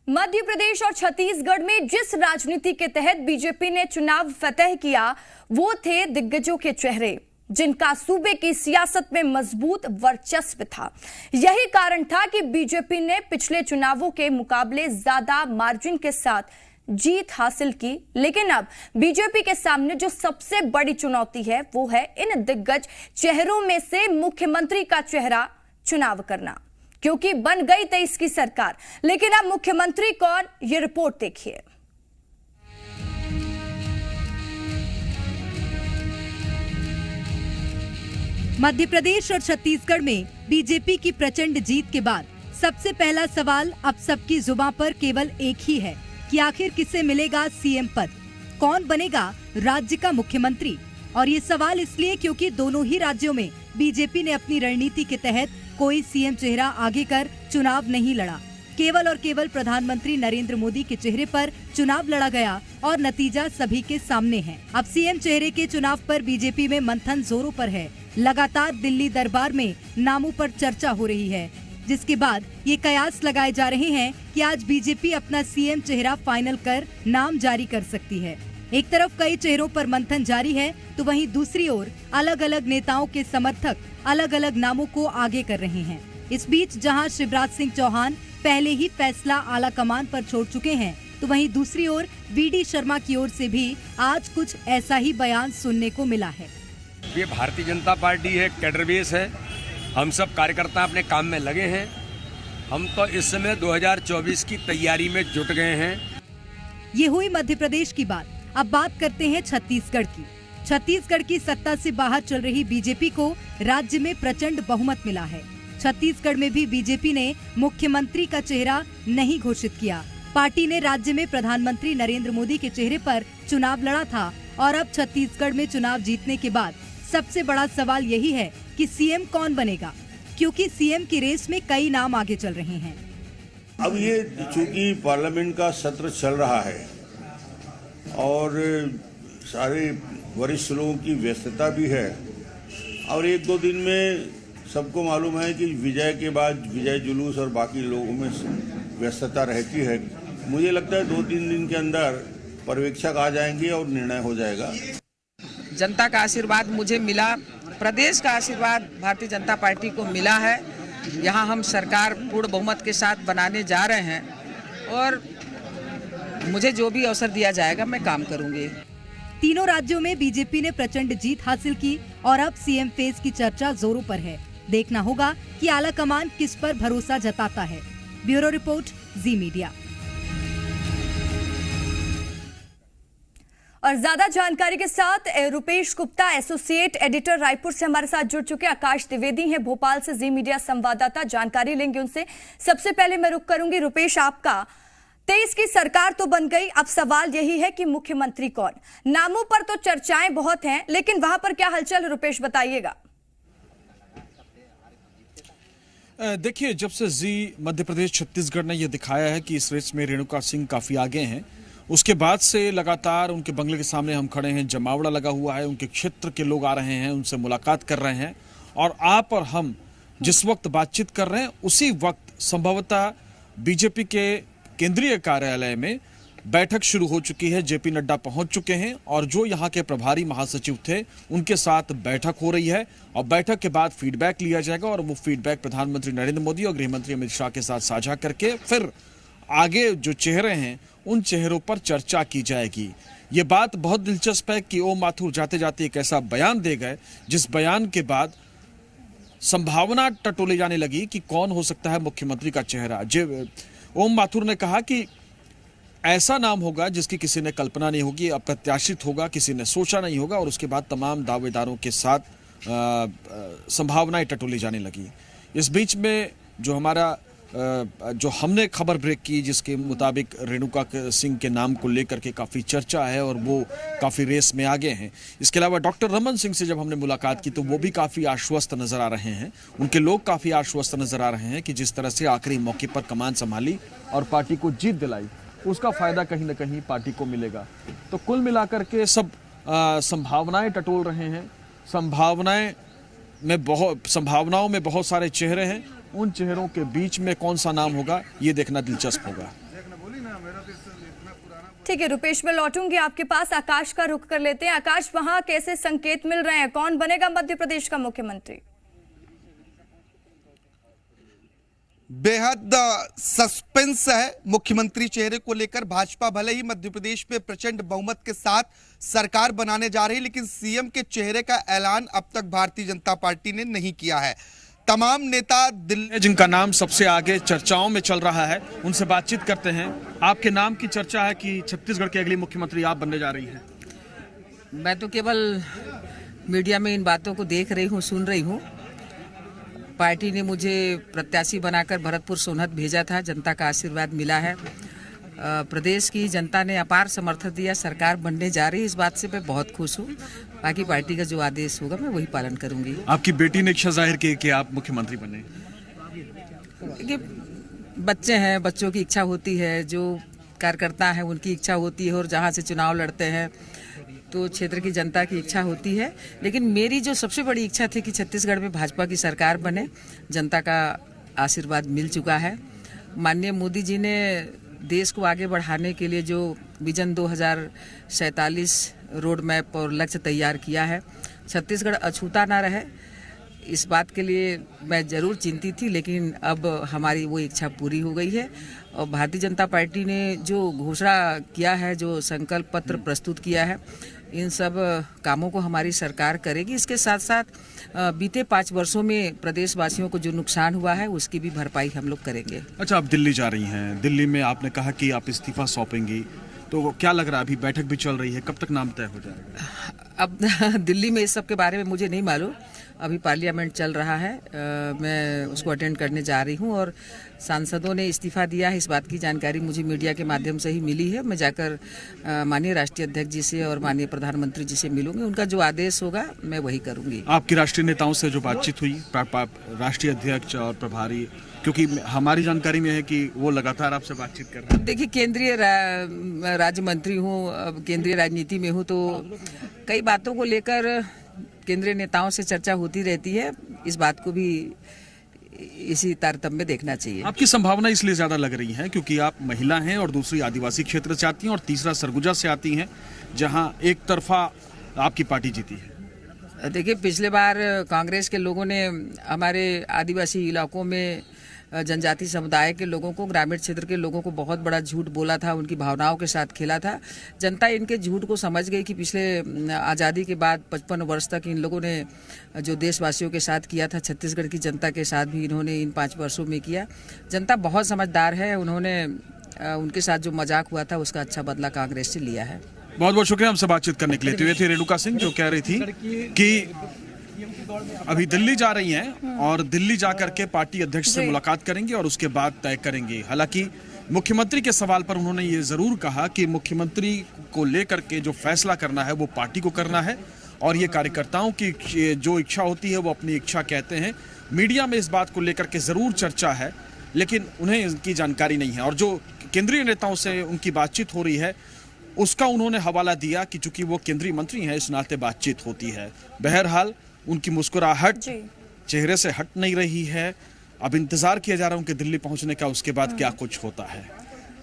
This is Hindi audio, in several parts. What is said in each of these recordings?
मध्य प्रदेश और छत्तीसगढ़ में जिस राजनीति के तहत बीजेपी ने चुनाव फतह किया, वो थे दिग्गजों के चेहरे जिनका सूबे की सियासत में मजबूत वर्चस्व था। यही कारण था कि बीजेपी ने पिछले चुनावों के मुकाबले ज्यादा मार्जिन के साथ जीत हासिल की। लेकिन अब बीजेपी के सामने जो सबसे बड़ी चुनौती है वो है इन दिग्गज चेहरों में से मुख्यमंत्री का चेहरा चुनाव करना, क्योंकि बन गई 23 की सरकार। लेकिन अब मुख्यमंत्री कौन, ये रिपोर्ट देखिए। मध्य प्रदेश और छत्तीसगढ़ में बीजेपी की प्रचंड जीत के बाद सबसे पहला सवाल अब सबकी जुबां पर केवल एक ही है कि आखिर किसे मिलेगा सीएम पद, कौन बनेगा राज्य का मुख्यमंत्री। और ये सवाल इसलिए क्योंकि दोनों ही राज्यों में बीजेपी ने अपनी रणनीति के तहत कोई सीएम चेहरा आगे कर चुनाव नहीं लड़ा। केवल और केवल प्रधानमंत्री नरेंद्र मोदी के चेहरे पर चुनाव लड़ा गया और नतीजा सभी के सामने है। अब सीएम चेहरे के चुनाव पर बीजेपी में मंथन जोरों पर है। लगातार दिल्ली दरबार में नामों पर चर्चा हो रही है, जिसके बाद ये कयास लगाए जा रहे हैं कि आज बीजेपी अपना सीएम चेहरा फाइनल कर नाम जारी कर सकती है। एक तरफ कई चेहरों पर मंथन जारी है, तो वहीं दूसरी ओर अलग अलग नेताओं के समर्थक अलग अलग नामों को आगे कर रहे हैं। इस बीच जहां शिवराज सिंह चौहान पहले ही फैसला आला कमान पर छोड़ चुके हैं, तो वहीं दूसरी ओर वीडी शर्मा की ओर से भी आज कुछ ऐसा ही बयान सुनने को मिला है। ये भारतीय जनता पार्टी है, कैडर बेस है। हम सब कार्यकर्ता अपने काम में लगे हैं। हम तो इस समय 2024 की तैयारी में जुट गए हैं। ये हुई मध्य प्रदेश की बात। अब बात करते हैं छत्तीसगढ़ की। छत्तीसगढ़ की सत्ता से बाहर चल रही बीजेपी को राज्य में प्रचंड बहुमत मिला है। छत्तीसगढ़ में भी बीजेपी ने मुख्यमंत्री का चेहरा नहीं घोषित किया। पार्टी ने राज्य में प्रधानमंत्री नरेंद्र मोदी के चेहरे पर चुनाव लड़ा था और अब छत्तीसगढ़ में चुनाव जीतने के बाद सबसे बड़ा सवाल यही है कि सीएम कौन बनेगा, क्योंकि सीएम की रेस में कई नाम आगे चल रहे हैं। अब ये चूंकि पार्लियामेंट का सत्र चल रहा है और सारे वरिष्ठ लोगों की व्यस्तता भी है और एक दो दिन में सबको मालूम है कि विजय के बाद विजय जुलूस और बाकी लोगों में व्यस्तता रहती है। मुझे लगता है 2-3 दिन के अंदर पर्यवेक्षक आ जाएंगे और निर्णय हो जाएगा। जनता का आशीर्वाद मुझे मिला, प्रदेश का आशीर्वाद भारतीय जनता पार्टी को मिला है। यहाँ हम सरकार पूर्ण बहुमत के साथ बनाने जा रहे हैं और मुझे जो भी अवसर दिया जाएगा मैं काम करूंगी। तीनों राज्यों में बीजेपी ने प्रचंड जीत हासिल की और अब सीएम फेज की चर्चा जोरों पर है। देखना होगा कि आला कमान किस पर भरोसा जताता है। ब्यूरो रिपोर्ट, जी मीडिया। और ज्यादा जानकारी के साथ रुपेश गुप्ता, एसोसिएट एडिटर, रायपुर से हमारे साथ जुड़ चुके। आकाश द्विवेदी हैं भोपाल से जी मीडिया संवाददाता, जानकारी लेंगे उनसे। सबसे पहले मैं रुक करूंगी रुपेश, आपका 23 की सरकार तो बन गई, अब सवाल यही है कि मुख्यमंत्री कौन। नामों पर तो चर्चाएं बहुत हैं, लेकिन वहां पर क्या हलचल है रुपेश, बताइएगा। देखिए, जब से जी मध्य प्रदेश छत्तीसगढ़ ने यह दिखाया है कि इस रेस में रेणुका सिंह काफी आगे हैं, उसके बाद से लगातार उनके बंगले के सामने हम खड़े हैं, जमावड़ा लगा हुआ है, उनके क्षेत्र के लोग आ रहे हैं, उनसे मुलाकात कर रहे हैं। और आप और हम जिस वक्त बातचीत कर रहे हैं उसी वक्त संभवतः बीजेपी के केंद्रीय कार्यालय में बैठक शुरू हो चुकी है। जेपी नड्डा पहुंच चुके हैं और जो यहाँ के प्रभारी महासचिव थे उनके साथ बैठक हो रही है और बैठक के बाद फीडबैक लिया जाएगा और वो फीडबैक प्रधानमंत्री नरेंद्र मोदी और गृहमंत्री अमित शाह के साथ साझा करके फिर आगे जो चेहरे हैं उन चेहरों पर चर्चा की जाएगी। ये बात बहुत दिलचस्प है कि ओम माथुर जाते जाते एक ऐसा बयान दे गए जिस बयान के बाद संभावना टटोली जाने लगी कि कौन हो सकता है मुख्यमंत्री का चेहरा। ओम माथुर ने कहा कि ऐसा नाम होगा जिसकी किसी ने कल्पना नहीं होगी, अप्रत्याशित होगा, किसी ने सोचा नहीं होगा। और उसके बाद तमाम दावेदारों के साथ संभावनाएं टटोली जाने लगी। इस बीच में जो हमने खबर ब्रेक की जिसके मुताबिक रेणुका सिंह के नाम को लेकर के काफ़ी चर्चा है और वो काफ़ी रेस में आगे हैं। इसके अलावा डॉक्टर रमन सिंह से जब हमने मुलाकात की तो वो भी काफ़ी आश्वस्त नजर आ रहे हैं, उनके लोग काफ़ी आश्वस्त नजर आ रहे हैं कि जिस तरह से आखिरी मौके पर कमान संभाली और पार्टी को जीत दिलाई, उसका फायदा कहीं ना कहीं पार्टी को मिलेगा। तो कुल मिलाकर के सब संभावनाएं टटोल रहे हैं। संभावनाओं में बहुत सारे चेहरे हैं उन चेहरों के बीच में कौन सा नाम होगा, ये देखना दिलचस्प होगा। ठीक है रुपेश, मैं लौटूंगी आपके पास। आकाश का रुख कर लेते हैं। आकाश, वहां कैसे संकेत मिल रहे हैं, कौन बनेगा मध्य प्रदेश का मुख्यमंत्री? बेहद सस्पेंस है मुख्यमंत्री चेहरे को लेकर। भाजपा भले ही मध्य प्रदेश में प्रचंड बहुमत के साथ सरकार बनाने जा रही है, लेकिन सीएम के चेहरे का ऐलान अब तक भारतीय जनता पार्टी ने नहीं किया है। तमाम नेता दिल्ली जिनका नाम सबसे आगे चर्चाओं में चल रहा है, उनसे बातचीत करते हैं। आपके नाम की चर्चा है कि छत्तीसगढ़ की अगली मुख्यमंत्री आप बनने जा रही हैं। मैं तो केवल मीडिया में इन बातों को देख रही हूँ, सुन रही हूँ। पार्टी ने मुझे प्रत्याशी बनाकर भरतपुर सोनहत भेजा था, जनता का आशीर्वाद मिला है। प्रदेश की जनता ने अपार समर्थन दिया, सरकार बनने जा रही है, इस बात से मैं बहुत खुश हूँ। बाकी पार्टी का जो आदेश होगा मैं वही पालन करूंगी। आपकी बेटी ने इच्छा जाहिर की कि आप मुख्यमंत्री बने। देखिए, बच्चे हैं, बच्चों की इच्छा होती है, जो कार्यकर्ता है उनकी इच्छा होती है, और जहाँ से चुनाव लड़ते हैं तो क्षेत्र की जनता की इच्छा होती है। लेकिन मेरी जो सबसे बड़ी इच्छा थी कि छत्तीसगढ़ में भाजपा की सरकार बने, जनता का आशीर्वाद मिल चुका है। माननीय मोदी जी ने देश को आगे बढ़ाने के लिए जो विजन 2047 रोड मैप और लक्ष्य तैयार किया है, छत्तीसगढ़ अछूता ना रहे, इस बात के लिए मैं ज़रूर चिंतित थी। लेकिन अब हमारी वो इच्छा पूरी हो गई है, और भारतीय जनता पार्टी ने जो घोषणा किया है, जो संकल्प पत्र प्रस्तुत किया है, इन सब कामों को हमारी सरकार करेगी। इसके साथ साथ बीते 5 वर्षों में प्रदेशवासियों को जो नुकसान हुआ है उसकी भी भरपाई हम लोग करेंगे। अच्छा, आप दिल्ली जा रही हैं, दिल्ली में आपने कहा कि आप इस्तीफा सौंपेंगी, तो क्या लग रहा है, अभी बैठक भी चल रही है, कब तक नाम तय हो जाएगा? अब दिल्ली में इस सब के बारे में मुझे नहीं मालूम, अभी पार्लियामेंट चल रहा है, मैं उसको अटेंड करने जा रही हूँ, और सांसदों ने इस्तीफा दिया है, इस बात की जानकारी मुझे मीडिया के माध्यम से ही मिली है। मैं जाकर माननीय राष्ट्रीय अध्यक्ष जी से और माननीय प्रधानमंत्री जी से मिलूंगी, उनका जो आदेश होगा मैं वही करूंगी। आपकी राष्ट्रीय नेताओं से जो बातचीत हुई, राष्ट्रीय अध्यक्ष और प्रभारी, क्योंकि हमारी जानकारी में है कि वो लगातार आपसे बातचीत कर रहे हैं। देखिए, केंद्रीय राज्य मंत्री हूँ, केंद्रीय राजनीति में हूँ, तो कई बातों को लेकर केंद्रीय नेताओं से चर्चा होती रहती है। इस बात को भी इसी तारतम्य देखना चाहिए। आपकी संभावना इसलिए ज्यादा लग रही है क्योंकि आप महिला हैं, और दूसरी आदिवासी क्षेत्र से आती हैं, और तीसरा सरगुजा से आती हैं, जहां एक तरफा आपकी पार्टी जीती है। देखिए, पिछले बार कांग्रेस के लोगों ने हमारे आदिवासी इलाकों में जनजाति समुदाय के लोगों को, ग्रामीण क्षेत्र के लोगों को बहुत बड़ा झूठ बोला था, उनकी भावनाओं के साथ खेला था। जनता इनके झूठ को समझ गई कि पिछले आज़ादी के बाद 55 वर्ष तक इन लोगों ने जो देशवासियों के साथ किया था, छत्तीसगढ़ की जनता के साथ भी इन्होंने इन 5 वर्षों में किया। जनता बहुत समझदार है, उन्होंने उनके साथ जो मजाक हुआ था उसका अच्छा बदला कांग्रेस से लिया है। बहुत बहुत शुक्रिया हमसे बातचीत करने के लिए। तो ये थी रेणुका सिंह, जो कह रही थी कि अभी दिल्ली जा रही हैं, और दिल्ली जाकर के पार्टी अध्यक्ष से मुलाकात करेंगे और उसके बाद तय करेंगे। हालांकि मुख्यमंत्री के सवाल पर उन्होंने ये जरूर कहा कि मुख्यमंत्री को लेकर के जो फैसला करना है वो पार्टी को करना है, और ये कार्यकर्ताओं की जो इच्छा होती है वो अपनी इच्छा कहते हैं। मीडिया में इस बात को लेकर के जरूर चर्चा है, लेकिन उन्हें इसकी जानकारी नहीं है, और जो केंद्रीय नेताओं से उनकी बातचीत हो रही है उसका उन्होंने हवाला दिया कि चूंकि वो केंद्रीय मंत्री हैं, इस नाते बातचीत होती है। बहरहाल उनकी मुस्कुराहट चेहरे से हट नहीं रही है। अब इंतजार किया जा रहा है उनके दिल्ली पहुंचने का, उसके बाद क्या कुछ होता है।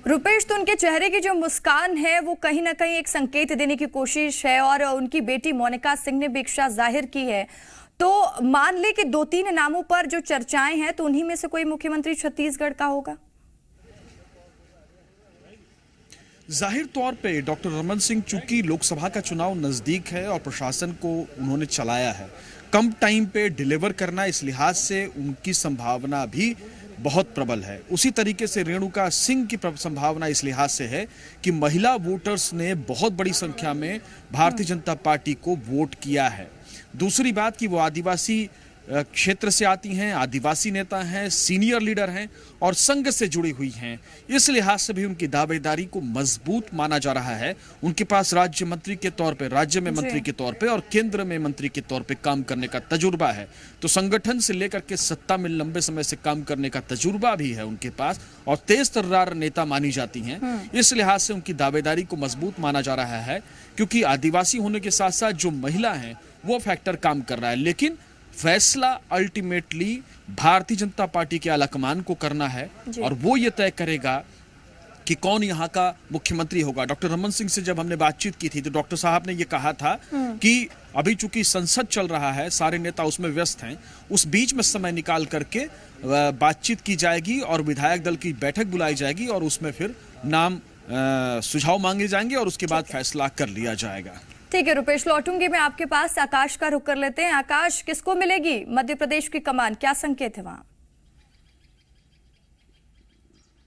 रुपेश, तो उनके चेहरे की जो मुस्कान है वो कहीं ना कहीं एक संकेत देने की कोशिश है, और उनकी बेटी मोनिका सिंह ने भी इच्छा जाहिर की है। तो मान ले कि 2-3 नामों पर जो चर्चाएं हैं, तो उन्हीं में से कोई मुख्यमंत्री छत्तीसगढ़ का होगा। जाहिर तौर पे डॉक्टर रमन सिंह, चूंकि लोकसभा का चुनाव नजदीक है और प्रशासन को उन्होंने चलाया है, कम टाइम पे डिलीवर करना, इस लिहाज से उनकी संभावना भी बहुत प्रबल है। उसी तरीके से रेणुका सिंह की संभावना इस लिहाज से है कि महिला वोटर्स ने बहुत बड़ी संख्या में भारतीय जनता पार्टी को वोट किया है। दूसरी बात कि वो आदिवासी क्षेत्र से आती हैं, आदिवासी नेता हैं, सीनियर लीडर हैं और संघ से जुड़ी हुई हैं। इस लिहाज से भी उनकी दावेदारी को मजबूत माना जा रहा है। उनके पास राज्य मंत्री के तौर पे, राज्य में मंत्री के तौर पे और केंद्र में मंत्री के तौर पे काम करने का तजुर्बा है। तो संगठन से लेकर के सत्ता में लंबे समय से काम करने का तजुर्बा भी है उनके पास, और तेज तर्रार नेता मानी जाती हैं। इस लिहाज से उनकी दावेदारी को मजबूत माना जा रहा है, क्योंकि आदिवासी होने के साथ साथ जो महिला हैं वो फैक्टर काम कर रहा है। लेकिन फैसला अल्टीमेटली भारतीय जनता पार्टी के आलाकमान को करना है और वो ये तय करेगा कि कौन यहाँ का मुख्यमंत्री होगा। डॉक्टर रमन सिंह से जब हमने बातचीत की थी तो डॉक्टर साहब ने ये कहा था कि अभी चूंकि संसद चल रहा है, सारे नेता उसमें व्यस्त हैं, उस बीच में समय निकाल करके बातचीत की जाएगी और विधायक दल की बैठक बुलाई जाएगी और उसमें फिर नाम सुझाव मांगे जाएंगे और उसके बाद फैसला कर लिया जाएगा। ठीक है रुपेश, लौटूंगी मैं आपके पास। आकाश का रुख कर लेते हैं। आकाश, किसको मिलेगी मध्य प्रदेश की कमान, क्या संकेत है वहां?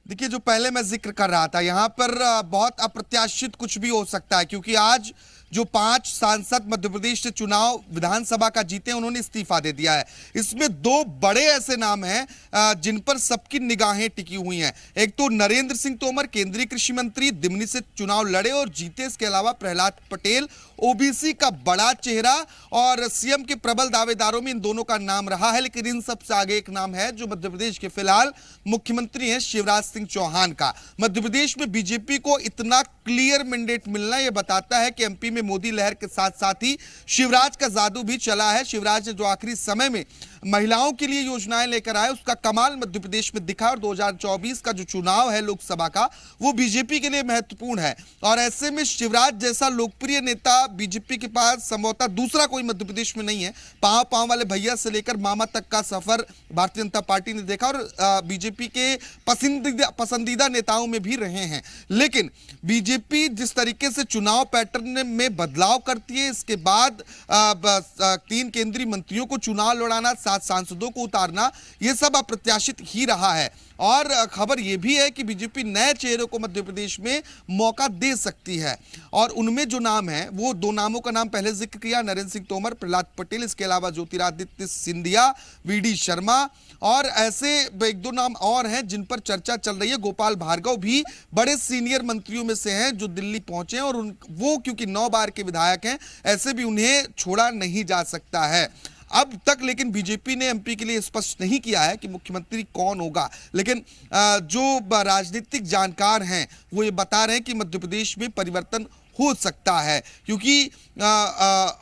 देखिए, जो पहले मैं जिक्र कर रहा था, यहां पर बहुत अप्रत्याशित कुछ भी हो सकता है, क्योंकि आज जो 5 सांसद मध्य प्रदेश से चुनाव विधानसभा का जीते हैं, उन्होंने इस्तीफा दे दिया है। इसमें 2 बड़े ऐसे नाम हैं जिन पर सबकी निगाहें टिकी हुई हैं। एक तो नरेंद्र सिंह तोमर, केंद्रीय कृषि मंत्री, दिमनी से चुनाव लड़े और जीते। इसके अलावा प्रहलाद पटेल, ओबीसी का बड़ा चेहरा और सीएम के प्रबल दावेदारों में इन दोनों का नाम रहा है। लेकिन इन सबसे आगे एक नाम है जो मध्य प्रदेश के फिलहाल मुख्यमंत्री हैं, शिवराज सिंह चौहान का। मध्य प्रदेश में बीजेपी को इतना क्लियर मैंडेट मिलना यह बताता है कि एमपी में मोदी लहर के साथ साथ ही शिवराज का जादू भी चला है। शिवराज ने जो आखिरी समय में महिलाओं के लिए योजनाएं लेकर आए, उसका कमाल मध्य प्रदेश में दिखा और 2024 का जो चुनाव है लोकसभा का, वो बीजेपी के लिए महत्वपूर्ण है। और ऐसे में शिवराज जैसा लोकप्रिय नेता बीजेपी के पास संभवतः दूसरा कोई मध्य प्रदेश में नहीं है। पांव पांव वाले भैया से लेकर मामा तक का सफर भारतीय जनता पार्टी ने देखा और बीजेपी के पसंदीदा नेताओं में भी रहे हैं। लेकिन बीजेपी जिस तरीके से चुनाव पैटर्न में बदलाव करती है, इसके बाद 3 केंद्रीय मंत्रियों को चुनाव लड़ाना, 7 सांसदों को उतारना, यह सब अप्रत्याशित ही रहा है। और खबर यह भी है कि बीजेपी नए चेहरों को मध्य प्रदेश में मौका दे सकती है और उनमें जो नाम है वो 2 नामों का नाम पहले जिक्र किया, नरेंद्र सिंह तोमर, प्रहलाद पटेल, इसके अलावा ज्योतिरादित्य सिंधिया, वीडी शर्मा और ऐसे 1-2 नाम और हैं जिन पर चर्चा चल रही है। गोपाल भार्गव भी बड़े सीनियर मंत्रियों में से हैं जो दिल्ली पहुंचे हैं और वो क्योंकि 9 बार के विधायक हैं, ऐसे भी उन्हें छोड़ा नहीं जा सकता है। अब तक लेकिन बीजेपी ने एमपी के लिए स्पष्ट नहीं किया है कि मुख्यमंत्री कौन होगा, लेकिन जो राजनीतिक जानकार हैं वो ये बता रहे हैं कि मध्य प्रदेश में परिवर्तन हो सकता है, क्योंकि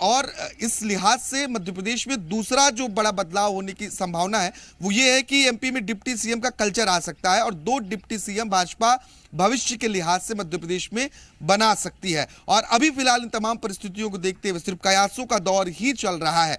और इस लिहाज से मध्य प्रदेश में दूसरा जो बड़ा बदलाव होने की संभावना है वो ये है कि एमपी में डिप्टी सीएम का कल्चर आ सकता है और 2 डिप्टी सीएम भाजपा भविष्य के लिहाज से मध्य प्रदेश में बना सकती है। और अभी फिलहाल इन तमाम परिस्थितियों को देखते हुए सिर्फ कयासों का दौर ही चल रहा है।